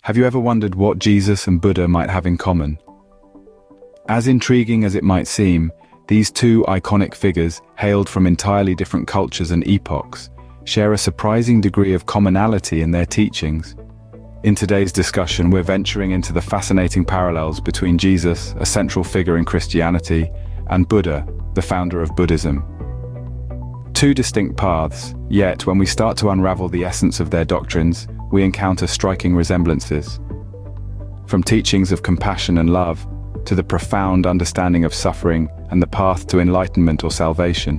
Have you ever wondered what Jesus and Buddha might have in common? As intriguing as it might seem, these two iconic figures, hailed from entirely different cultures and epochs, share a surprising degree of commonality in their teachings. In today's discussion, we're venturing into the fascinating parallels between Jesus, a central figure in Christianity, and Buddha, the founder of Buddhism. Two distinct paths, yet when we start to unravel the essence of their doctrines, we encounter striking resemblances. From teachings of compassion and love, to the profound understanding of suffering and the path to enlightenment or salvation,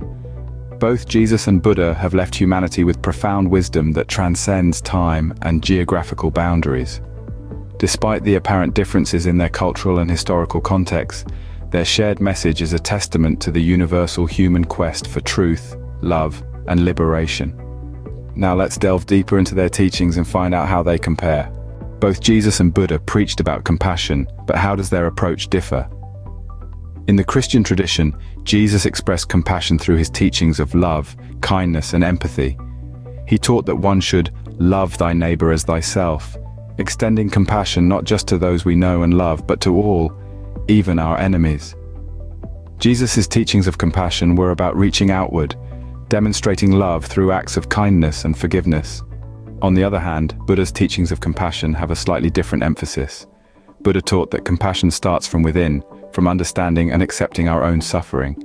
both Jesus and Buddha have left humanity with profound wisdom that transcends time and geographical boundaries. Despite the apparent differences in their cultural and historical contexts, their shared message is a testament to the universal human quest for truth, love, and liberation. Now let's delve deeper into their teachings and find out how they compare. Both Jesus and Buddha preached about compassion, but how does their approach differ? In the Christian tradition, Jesus expressed compassion through his teachings of love, kindness, and empathy. He taught that one should love thy neighbor as thyself, extending compassion not just to those we know and love, but to all, even our enemies. Jesus' teachings of compassion were about reaching outward, demonstrating love through acts of kindness and forgiveness. On the other hand, Buddha's teachings of compassion have a slightly different emphasis. Buddha taught that compassion starts from within, from understanding and accepting our own suffering.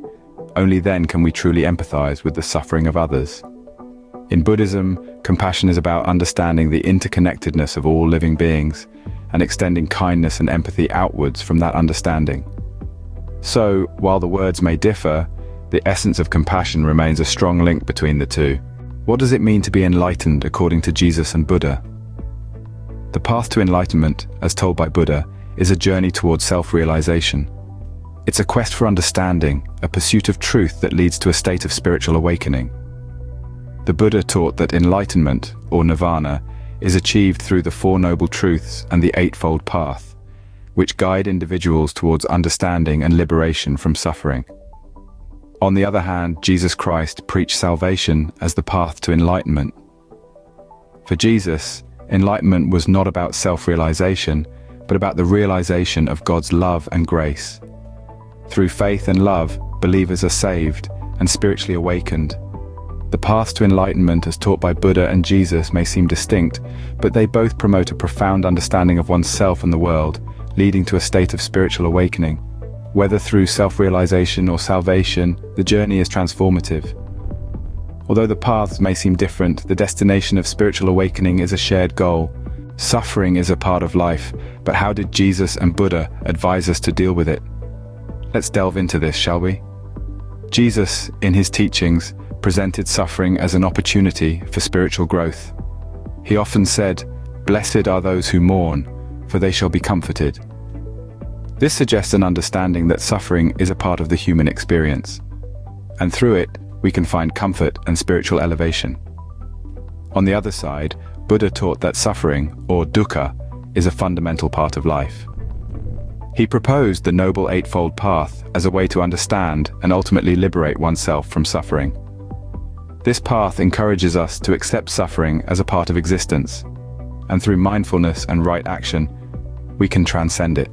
Only then can we truly empathize with the suffering of others. In Buddhism, compassion is about understanding the interconnectedness of all living beings and extending kindness and empathy outwards from that understanding. So, while the words may differ, the essence of compassion remains a strong link between the two. What does it mean to be enlightened according to Jesus and Buddha? The path to enlightenment, as told by Buddha, is a journey towards self-realization. It's a quest for understanding, a pursuit of truth that leads to a state of spiritual awakening. The Buddha taught that enlightenment, or nirvana, is achieved through the Four Noble Truths and the Eightfold Path, which guide individuals towards understanding and liberation from suffering. On the other hand, Jesus Christ preached salvation as the path to enlightenment. For Jesus, enlightenment was not about self-realization, but about the realization of God's love and grace. Through faith and love, believers are saved and spiritually awakened. The paths to enlightenment as taught by Buddha and Jesus may seem distinct, but they both promote a profound understanding of oneself and the world, leading to a state of spiritual awakening. Whether through self-realization or salvation, the journey is transformative. Although the paths may seem different, the destination of spiritual awakening is a shared goal. Suffering is a part of life, but how did Jesus and Buddha advise us to deal with it? Let's delve into this, shall we? Jesus, in his teachings, presented suffering as an opportunity for spiritual growth. He often said, "Blessed are those who mourn, for they shall be comforted." This suggests an understanding that suffering is a part of the human experience, and through it, we can find comfort and spiritual elevation. On the other side, Buddha taught that suffering, or dukkha, is a fundamental part of life. He proposed the Noble Eightfold Path as a way to understand and ultimately liberate oneself from suffering. This path encourages us to accept suffering as a part of existence, and through mindfulness and right action, we can transcend it.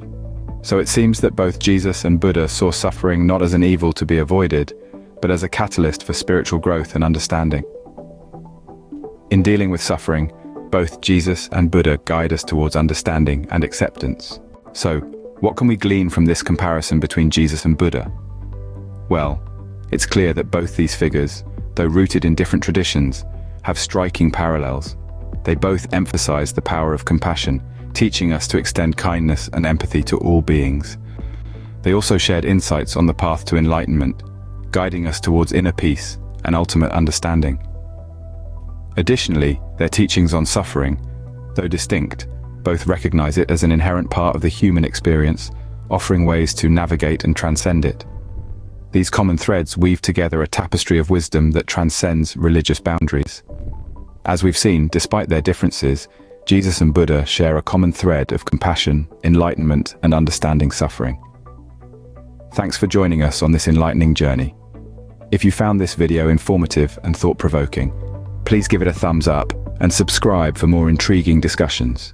So it seems that both Jesus and Buddha saw suffering not as an evil to be avoided, but as a catalyst for spiritual growth and understanding. In dealing with suffering, both Jesus and Buddha guide us towards understanding and acceptance. So, what can we glean from this comparison between Jesus and Buddha? Well, it's clear that both these figures, though rooted in different traditions, have striking parallels. They both emphasize the power of compassion, teaching us to extend kindness and empathy to all beings. They also shared insights on the path to enlightenment, guiding us towards inner peace and ultimate understanding. Additionally, their teachings on suffering, though distinct, both recognize it as an inherent part of the human experience, offering ways to navigate and transcend it. These common threads weave together a tapestry of wisdom that transcends religious boundaries. As we've seen, despite their differences, Jesus and Buddha share a common thread of compassion, enlightenment, and understanding suffering. Thanks for joining us on this enlightening journey. If you found this video informative and thought-provoking, please give it a thumbs up and subscribe for more intriguing discussions.